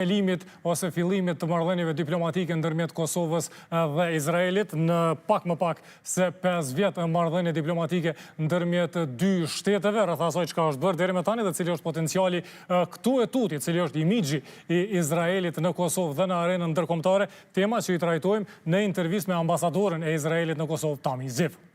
Limit ose fillimit të marrëdhënieve diplomatike ndërmjet Kosovës dhe Izraelit në pak më pak se 5 vjet marrëdhënie diplomatike ndërmjet dy shteteve, rreth asaj çka është bërë deri më tani dhe cili është potenciali këtu e tuti, cili është imixhi i Izraelit në Kosovë dhe në arenën ndërkombëtare, tema që i trajtojmë në intervistë me ambasadorën e Izraelit në Kosovë, Tamar.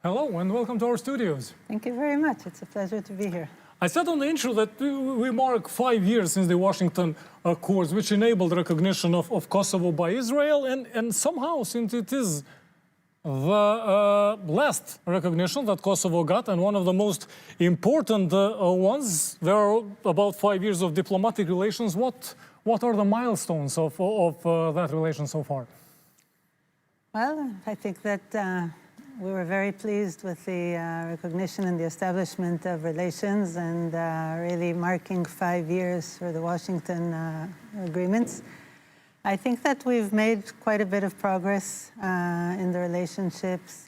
Hello and welcome to our studios. Thank you very much. It's a pleasure to be here. I said on the intro that we mark 5 years since the Washington Accords, which enabled recognition of Kosovo by Israel, and somehow, since it is the last recognition that Kosovo got, and one of the most important ones, there are about 5 years of diplomatic relations. What are the milestones of that relation so far? Well, I think that we were very pleased with the recognition and the establishment of relations and really marking 5 years for the Washington agreements. I think that we've made quite a bit of progress in the relationships.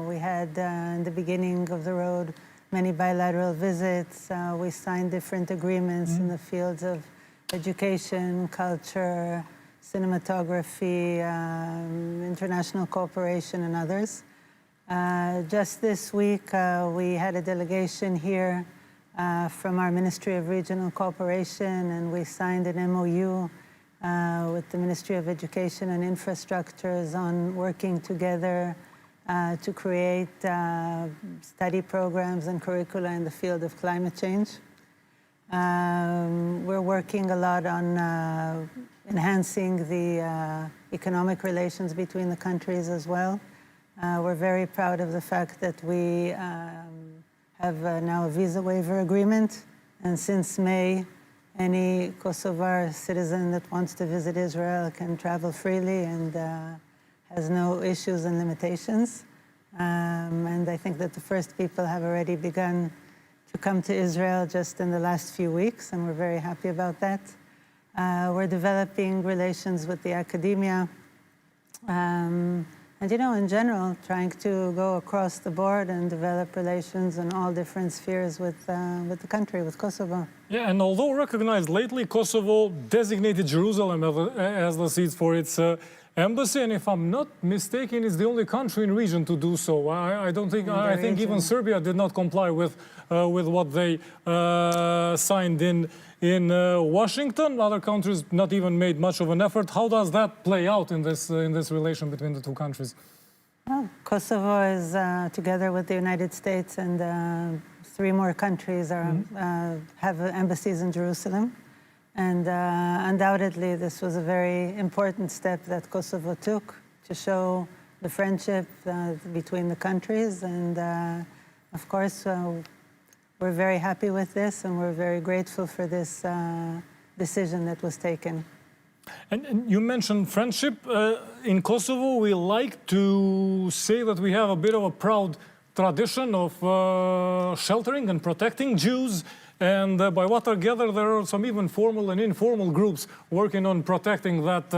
We had, in the beginning of the road, many bilateral visits. We signed different agreements in the fields of education, culture, cinematography, international cooperation, and others. Just this week, we had a delegation here from our Ministry of Regional Cooperation, and we signed an MOU with the Ministry of Education and Infrastructures on working together to create study programs and curricula in the field of climate change. We're working a lot on enhancing the economic relations between the countries as well. We're very proud of the fact that we have now a visa waiver agreement, and since May, any Kosovar citizen that wants to visit Israel can travel freely and has no issues and limitations. And I think that the first people have already begun to come to Israel just in the last few weeks, and we're very happy about that. We're developing relations with the academia. And, you know, in general, trying to go across the board and develop relations in all different spheres with the country, with Kosovo. Yeah, and although recognized lately, Kosovo designated Jerusalem as the seat for its embassy, and if I'm not mistaken, it's the only country in the region to do so. I think even Serbia did not comply with what they signed in Washington. Other countries not even made much of an effort. How does that play out in this relation between the two countries? Well, Kosovo is together with the United States and 3 more countries have embassies in Jerusalem. And undoubtedly, this was a very important step that Kosovo took to show the friendship between the countries. And of course, we're very happy with this, and we're very grateful for this decision that was taken. And you mentioned friendship. In Kosovo, we like to say that we have a bit of a proud tradition of sheltering and protecting Jews. And by what I gather, there are some even formal and informal groups working on protecting that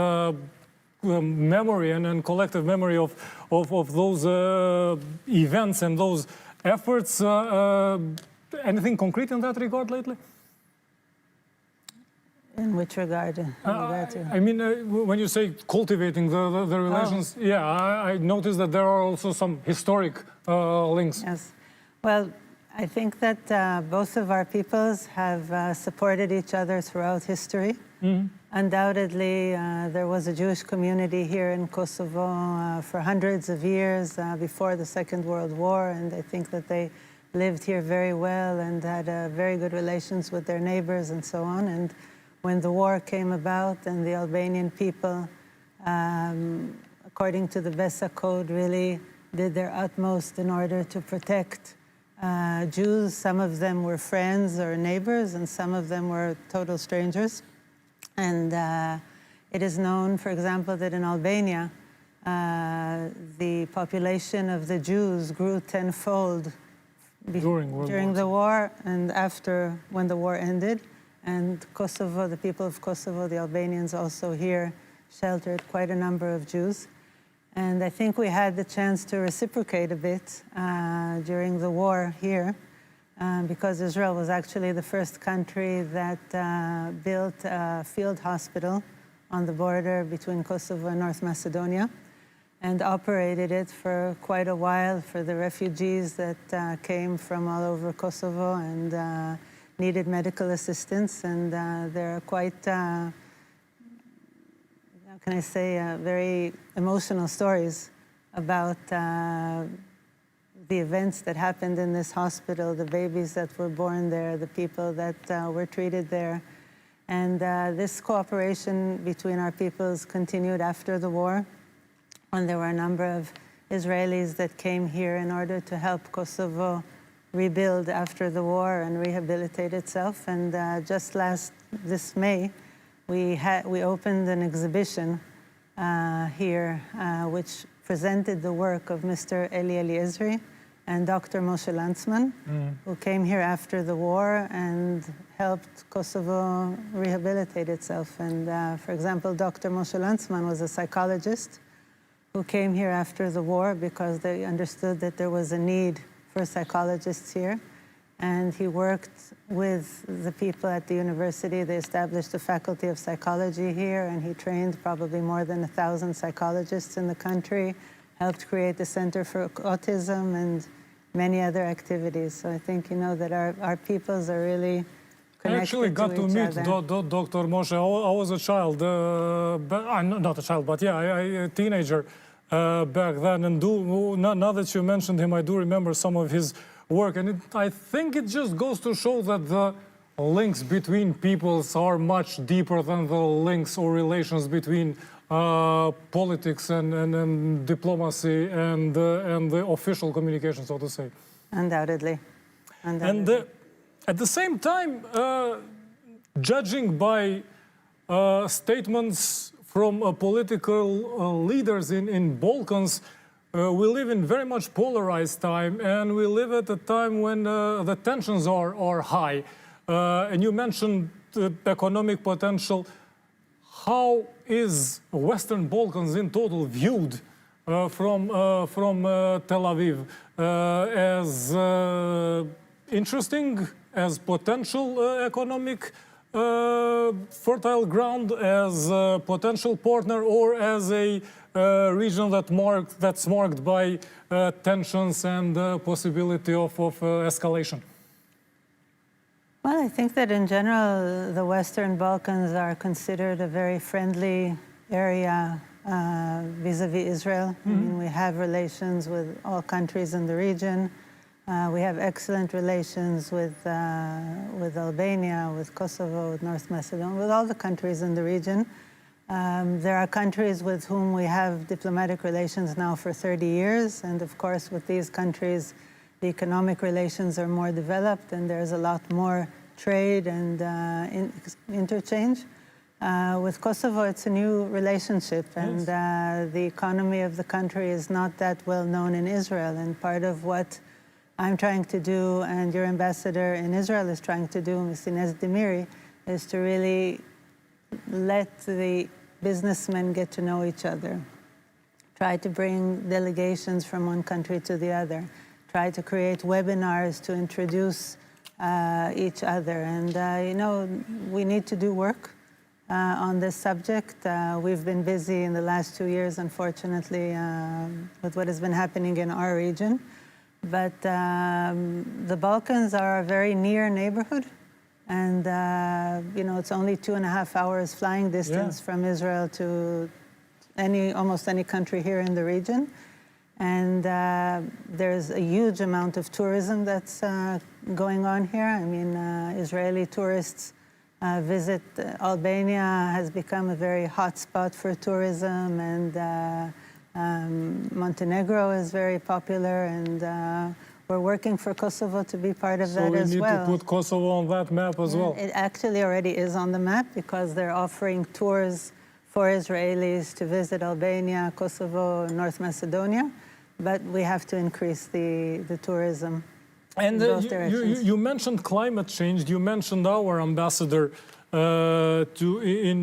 memory and collective memory of those events and those efforts. Anything concrete in that regard lately? In which regard? I mean, when you say cultivating the relations, yeah, I noticed that there are also some historic links. Yes. Well, I think that both of our peoples have supported each other throughout history. Undoubtedly, there was a Jewish community here in Kosovo for hundreds of years before the Second World War, and I think that they lived here very well and had very good relations with their neighbors and so on. And when the war came about and the Albanian people, according to the Vesa Code, really did their utmost in order to protect Jews. Some of them were friends or neighbors, and some of them were total strangers. And it is known, for example, that in Albania, the population of the Jews grew tenfold During the war and after, when the war ended. And Kosovo, the people of Kosovo, the Albanians also here, sheltered quite a number of Jews. And I think we had the chance to reciprocate a bit during the war here, because Israel was actually the first country that built a field hospital on the border between Kosovo and North Macedonia, and operated it for quite a while for the refugees that came from all over Kosovo and needed medical assistance. And there are quite, how can I say, very emotional stories about the events that happened in this hospital, the babies that were born there, the people that were treated there. And this cooperation between our peoples continued after the war, when there were a number of Israelis that came here in order to help Kosovo rebuild after the war and rehabilitate itself. And just this May, we opened an exhibition here, which presented the work of Mr. Eli Eliezri and Dr. Moshe Lantzman, who came here after the war and helped Kosovo rehabilitate itself. And for example, Dr. Moshe Lantzman was a psychologist who came here after the war because they understood that there was a need for psychologists here. And he worked with the people at the university. They established a faculty of psychology here, and he trained probably more than 1,000 psychologists in the country, helped create the Center for Autism and many other activities. So I think, you know, that our peoples are really connected to each other. I actually got to meet Dr. Moshe. I was a child, not a child, but yeah, a teenager back then. And now that you mentioned him, I do remember some of his work. And I think it just goes to show that the links between peoples are much deeper than the links or relations between politics and diplomacy and the official communication, so to say. Undoubtedly. And at the same time, judging by statements from political leaders in Balkans, we live in very much polarized time, and we live at a time when the tensions are high. And you mentioned the economic potential. How is Western Balkans in total viewed from Tel Aviv? As interesting, as potential economic fertile ground, as a potential partner, or as a region that's marked by tensions and possibility of escalation? Well, I think that in general, the Western Balkans are considered a very friendly area vis-a-vis Israel. I mean, we have relations with all countries in the region. We have excellent relations with Albania, with Kosovo, with North Macedonia, with all the countries in the region. There are countries with whom we have diplomatic relations now for 30 years. And of course, with these countries, the economic relations are more developed, and there's a lot more trade and interchange. With Kosovo, it's a new relationship, and the economy of the country is not that well known in Israel. And part of what I'm trying to do, and your ambassador in Israel is trying to do, Ms. Inez Demiri, is to really let the businessmen get to know each other. Try to bring delegations from one country to the other. Try to create webinars to introduce each other. And, you know, we need to do work on this subject. We've been busy in the last 2 years, unfortunately, with what has been happening in our region. But the Balkans are a very near neighborhood. And, you know, it's only 2.5 hours flying distance from Israel to almost any country here in the region. And there's a huge amount of tourism that's going on here. I mean, Israeli tourists visit Albania, has become a very hot spot for tourism, and Montenegro is very popular, and we're working for Kosovo to be part of that as well. So we need to put Kosovo on that map as well. It actually already is on the map, because they're offering tours for Israelis to visit Albania, Kosovo, North Macedonia, but we have to increase the tourism in both directions. You mentioned climate change. You mentioned our ambassador in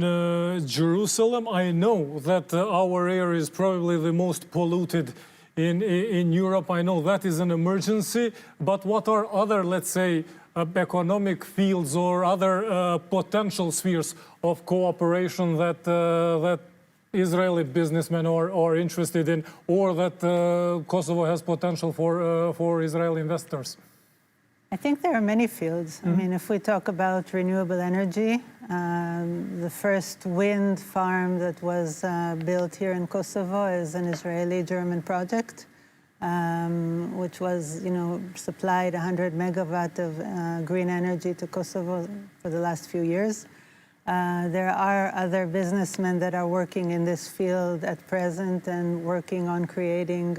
Jerusalem. I know that our air is probably the most polluted in Europe. I know that is an emergency, but what are other, let's say, economic fields or other potential spheres of cooperation that Israeli businessmen are interested in, or that Kosovo has potential for Israeli investors? I think there are many fields. I mean, if we talk about renewable energy, the first wind farm that was built here in Kosovo is an Israeli-German project, which was, supplied 100 megawatt of green energy to Kosovo for the last few years. There are other businessmen that are working in this field at present and working on creating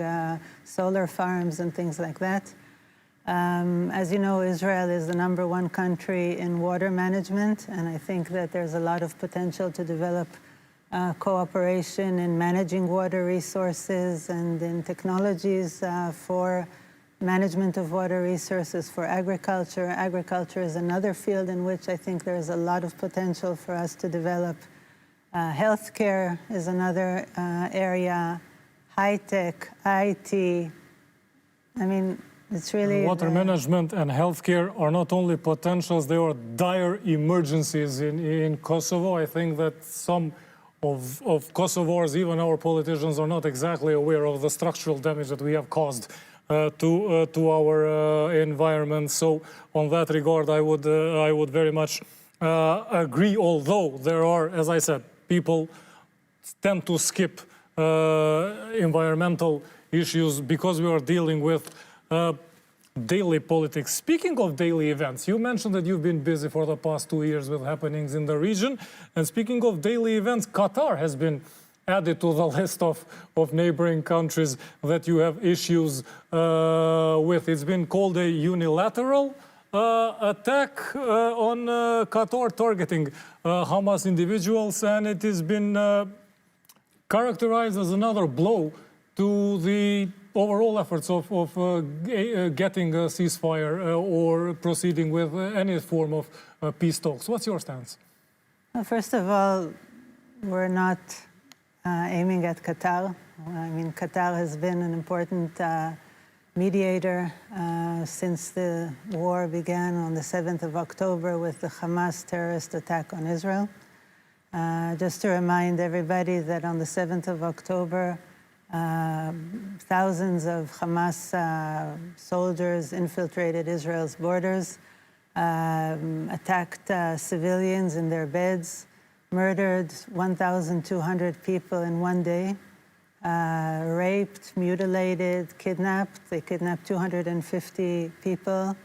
solar farms and things like that. As you know, Israel is the #1 country in water management, and I think that there's a lot of potential to develop cooperation in managing water resources and in technologies for management of water resources for agriculture. Agriculture is another field in which I think there's a lot of potential for us to develop. Healthcare is another area, high-tech, IT. I mean, it's really... Water management and healthcare are not only potentials, they are dire emergencies in Kosovo. I think that some of Kosovars, even our politicians, are not exactly aware of the structural damage that we have caused to our environment. So on that regard, I would very much agree, although there are, as I said, people tend to skip environmental issues because we are dealing with daily politics. Speaking of daily events, you mentioned that you've been busy for the past 2 years with happenings in the region. And speaking of daily events, Qatar has been added to the list of neighboring countries that you have issues with. It's been called a unilateral attack on Qatar targeting Hamas individuals, and it has been characterized as another blow to the overall efforts of getting a ceasefire or proceeding with any form of peace talks. What's your stance? Well, first of all, we're not aiming at Qatar. I mean, Qatar has been an important mediator since the war began on the 7th of October with the Hamas terrorist attack on Israel. Just to remind everybody that on the 7th of October, thousands of Hamas soldiers infiltrated Israel's borders, attacked civilians in their beds, murdered 1,200 people in one day, raped, mutilated, kidnapped. They kidnapped 250 people,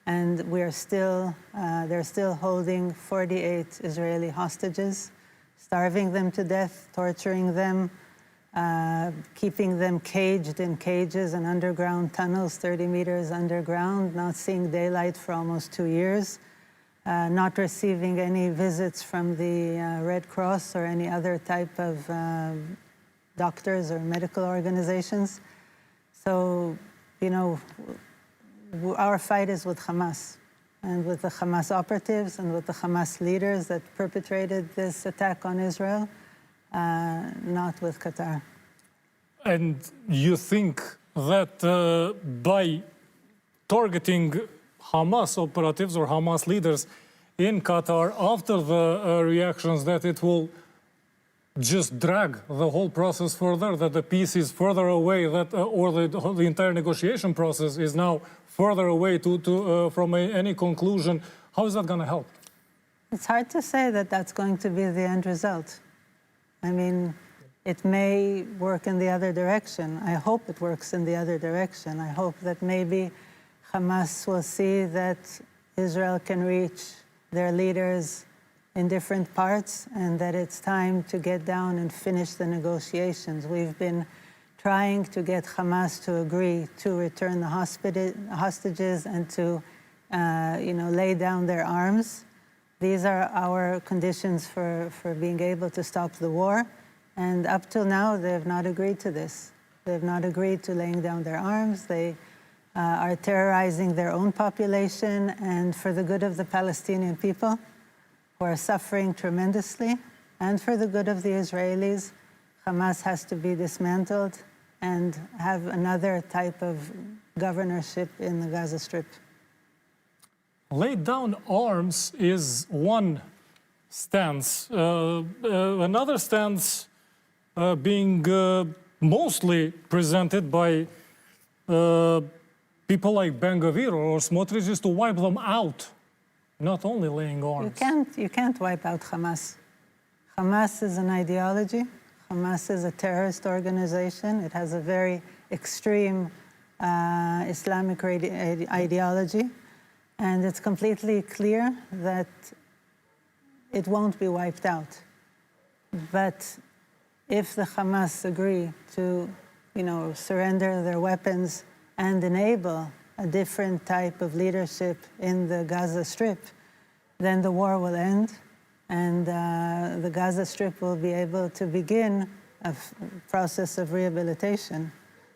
and they're still holding 48 Israeli hostages, starving them to death, torturing them, keeping them caged in cages and underground tunnels 30 meters underground, not seeing daylight for almost 2 years, not receiving any visits from the Red Cross or any other type of doctors or medical organizations. So, our fight is with Hamas and with the Hamas operatives and with the Hamas leaders that perpetrated this attack on Israel. Not with Qatar. And you think that by targeting Hamas operatives or Hamas leaders in Qatar after the reactions, that it will just drag the whole process further, that the peace is further away, that or the entire negotiation process is now further away from any conclusion? How is that going to help? It's hard to say that that's going to be the end result. I mean, it may work in the other direction. I hope it works in the other direction. I hope that maybe Hamas will see that Israel can reach their leaders in different parts and that it's time to get down and finish the negotiations. We've been trying to get Hamas to agree to return the hostages and to, lay down their arms. these are our conditions for being able to stop the war. And up till now, they have not agreed to this. They have not agreed to laying down their arms. They are terrorizing their own population, and for the good of the Palestinian people, who are suffering tremendously, and for the good of the Israelis, Hamas has to be dismantled and have another type of governorship in the Gaza Strip. Lay down arms is one stance. Another stance being mostly presented by people like Ben-Gvir or Smotrich is to wipe them out, not only laying arms. You can't wipe out Hamas. Hamas is an ideology. Hamas is a terrorist organization. It has a very extreme Islamic ideology. And it's completely clear that it won't be wiped out. But if the Hamas agree to, surrender their weapons and enable a different type of leadership in the Gaza Strip, then the war will end, and the Gaza Strip will be able to begin a process of rehabilitation.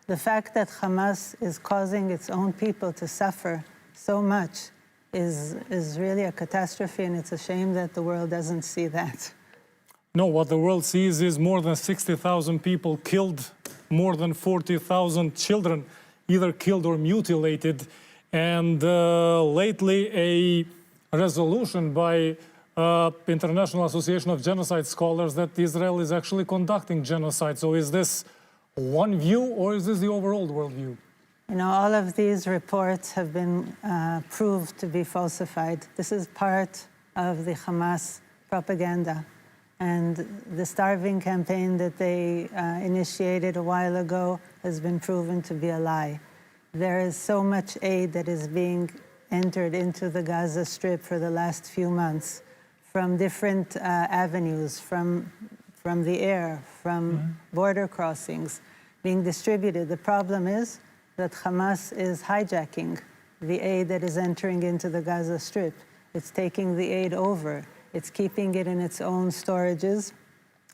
The fact that Hamas is causing its own people to suffer so much is really a catastrophe, and it's a shame that the world doesn't see that. No, what the world sees is more than 60,000 people killed, more than 40,000 children either killed or mutilated, and lately a resolution by International Association of Genocide Scholars that Israel is actually conducting genocide. So is this one view, or is this the overall worldview? All of these reports have been proved to be falsified. This is part of the Hamas propaganda. And the starving campaign that they initiated a while ago has been proven to be a lie. There is so much aid that is being entered into the Gaza Strip for the last few months from different avenues, from the air, from border crossings, being distributed. The problem is that Hamas is hijacking the aid that is entering into the Gaza Strip. It's taking the aid over. It's keeping it in its own storages,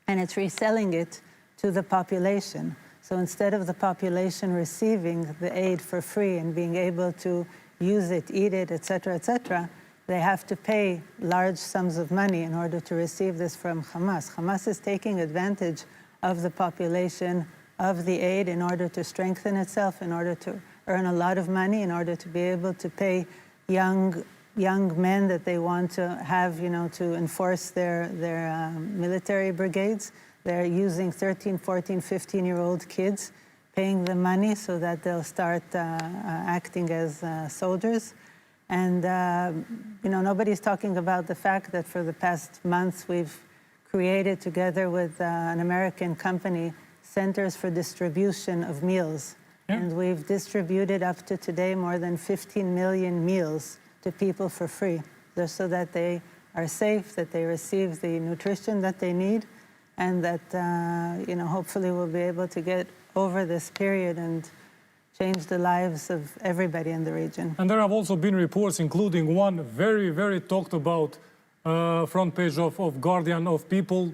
and it's reselling it to the population. So instead of the population receiving the aid for free and being able to use it, eat it, et cetera, they have to pay large sums of money in order to receive this from Hamas. Hamas is taking advantage of the population, of the aid, in order to strengthen itself, in order to earn a lot of money, in order to be able to pay young men that they want to have, to enforce their military brigades. They're using 13, 14, 15-year-old kids, paying them money so that they'll start acting as soldiers. And, nobody's talking about the fact that for the past months we've created, together with an American company, centers for distribution of meals. Yeah. And we've distributed up to today more than 15 million meals to people for free, just so that they are safe, that they receive the nutrition that they need, and that, hopefully we'll be able to get over this period and change the lives of everybody in the region. And there have also been reports, including one very, very talked about front page of Guardian, of people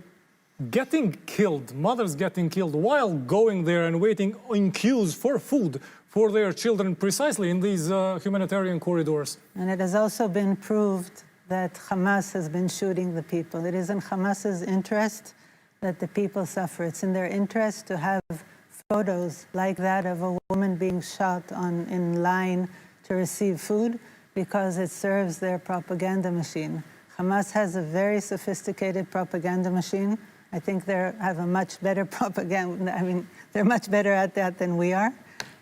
getting killed, mothers getting killed while going there and waiting in queues for food for their children, precisely in these humanitarian corridors. And it has also been proved that Hamas has been shooting the people. It is in Hamas's interest that the people suffer. It's in their interest to have photos like that of a woman being shot in line to receive food, because it serves their propaganda machine. Hamas has a very sophisticated propaganda machine. I think they have a much better propaganda. I mean, they're much better at that than we are.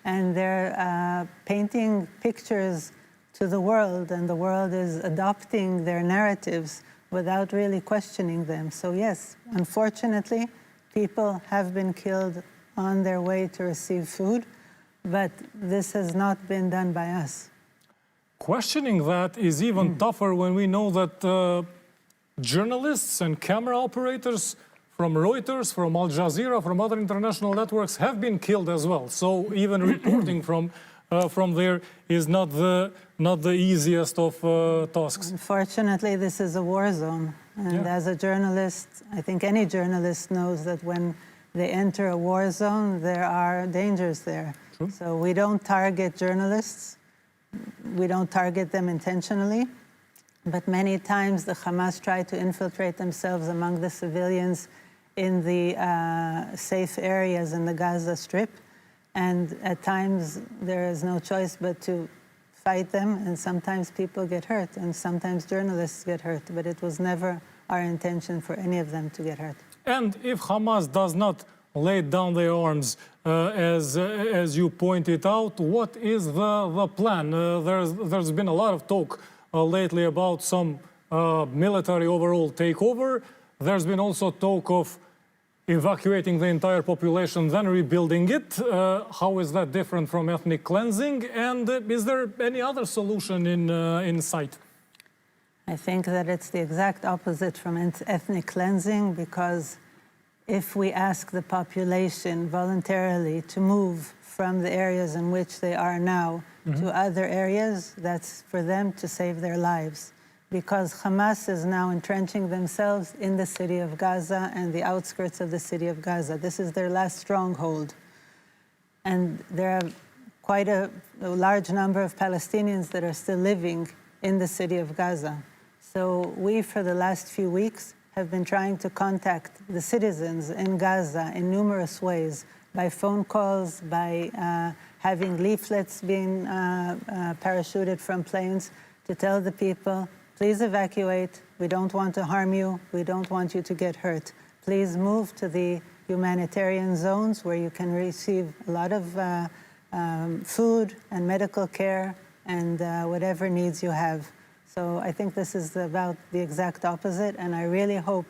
And they're painting pictures to the world, and the world is adopting their narratives without really questioning them. So yes, unfortunately, people have been killed on their way to receive food, but this has not been done by us. Questioning that is even tougher when we know that journalists and camera operators from Reuters, from Al Jazeera, from other international networks have been killed as well. So even reporting from from there is not the easiest of tasks. Unfortunately, this is a war zone. And as a journalist, I think any journalist knows that when they enter a war zone, there are dangers there. True. So we don't target journalists. We don't target them intentionally. But many times the Hamas try to infiltrate themselves among the civilians in the safe areas in the Gaza Strip. And at times there is no choice but to fight them, and sometimes people get hurt, and sometimes journalists get hurt. But it was never our intention for any of them to get hurt. And if Hamas does not lay down their arms, as you pointed out, what is the plan? There's been a lot of talk lately about some military overall takeover. There's been also talk of evacuating the entire population, then rebuilding it. How is that different from ethnic cleansing? And is there any other solution in sight? I think that it's the exact opposite from ethnic cleansing, because if we ask the population voluntarily to move from the areas in which they are now to other areas, that's for them to save their lives. Because Hamas is now entrenching themselves in the city of Gaza and the outskirts of the city of Gaza. This is their last stronghold. And there are quite a large number of Palestinians that are still living in the city of Gaza. So we, for the last few weeks, have been trying to contact the citizens in Gaza in numerous ways, by phone calls, by having leaflets being parachuted from planes to tell the people, please evacuate. We don't want to harm you. We don't want you to get hurt. Please move to the humanitarian zones where you can receive a lot of food and medical care and whatever needs you have. So I think this is about the exact opposite, and I really hope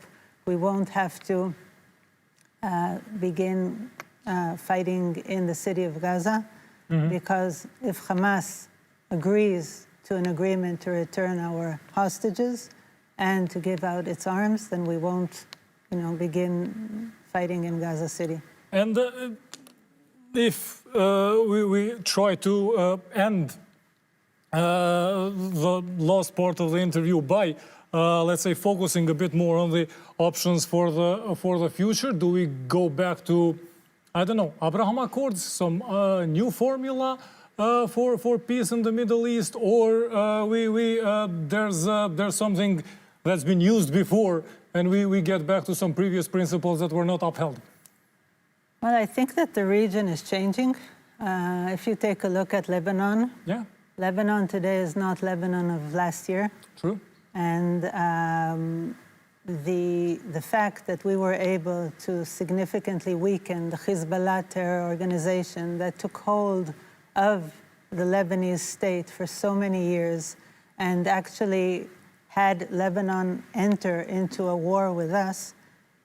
we won't have to begin fighting in the city of Gaza, because if Hamas agrees to an agreement to return our hostages and to give out its arms, then we won't, begin fighting in Gaza City. And if we try to end the last part of the interview by, let's say, focusing a bit more on the options for the future, do we go back to, I don't know, Abraham Accords, some new formula for peace in the Middle East, or there's something that's been used before, and we get back to some previous principles that were not upheld? Well, I think that the region is changing. If you take a look at Lebanon, Lebanon today is not Lebanon of last year. True. And the fact that we were able to significantly weaken the Hezbollah terror organization that took hold of the Lebanese state for so many years and actually had Lebanon enter into a war with us,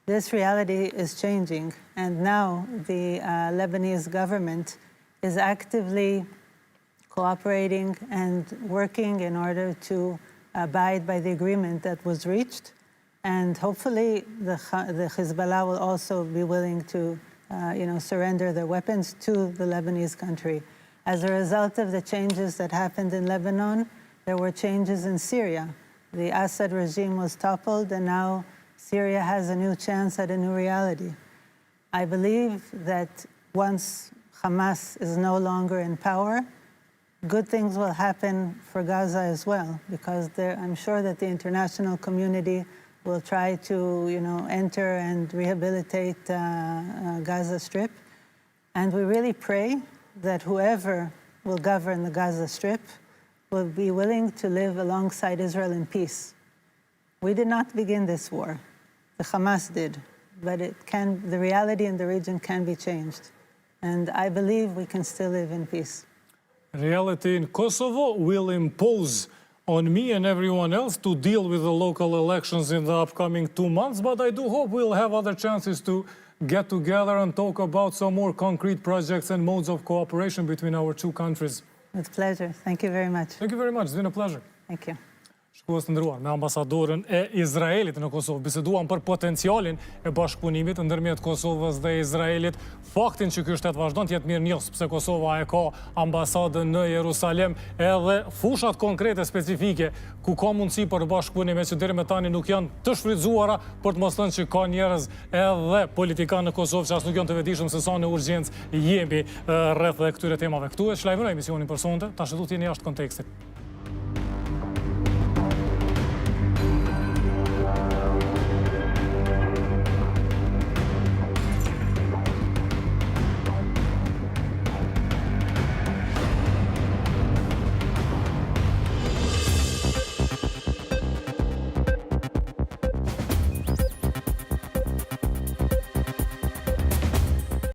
this reality is changing. And now the Lebanese government is actively cooperating and working in order to abide by the agreement that was reached. And hopefully the Hezbollah will also be willing to surrender their weapons to the Lebanese country. As a result of the changes that happened in Lebanon, there were changes in Syria. The Assad regime was toppled, and now Syria has a new chance at a new reality. I believe that once Hamas is no longer in power, good things will happen for Gaza as well, because I'm sure that the international community will try to, enter and rehabilitate Gaza Strip. And we really pray that whoever will govern the Gaza Strip will be willing to live alongside Israel in peace. We did not begin this war. The Hamas did. But the reality in the region can be changed. And I believe we can still live in peace. Reality in Kosovo will impose on me and everyone else to deal with the local elections in the upcoming 2 months, but I do hope we'll have other chances to get together and talk about some more concrete projects and modes of cooperation between our two countries. With pleasure. Thank you very much. Thank you very much. It's been a pleasure. Thank you. Shkues të nderuar, me ambasadorën e Izraelit në Kosovë biseduam për potencialin e bashkëpunimit ndërmjet Kosovës dhe Izraelit, faktin që ky shtet vazhdon të jetë mirë njohës, pse Kosova e ka ambasadën në Jerusalem, edhe fushat konkrete specifike ku ka mundësi për bashkëpunime që deri më tani nuk janë të shfrytzuara, për të mos thënë që ka njerëz edhe politikanë në Kosovë që as nuk janë të vetëdijshëm se sa në urgjencë jemi rreth këtyre temave. Këtu e shlajmëroj emisionin për sonte, tash do të jeni jashtë kontekstit.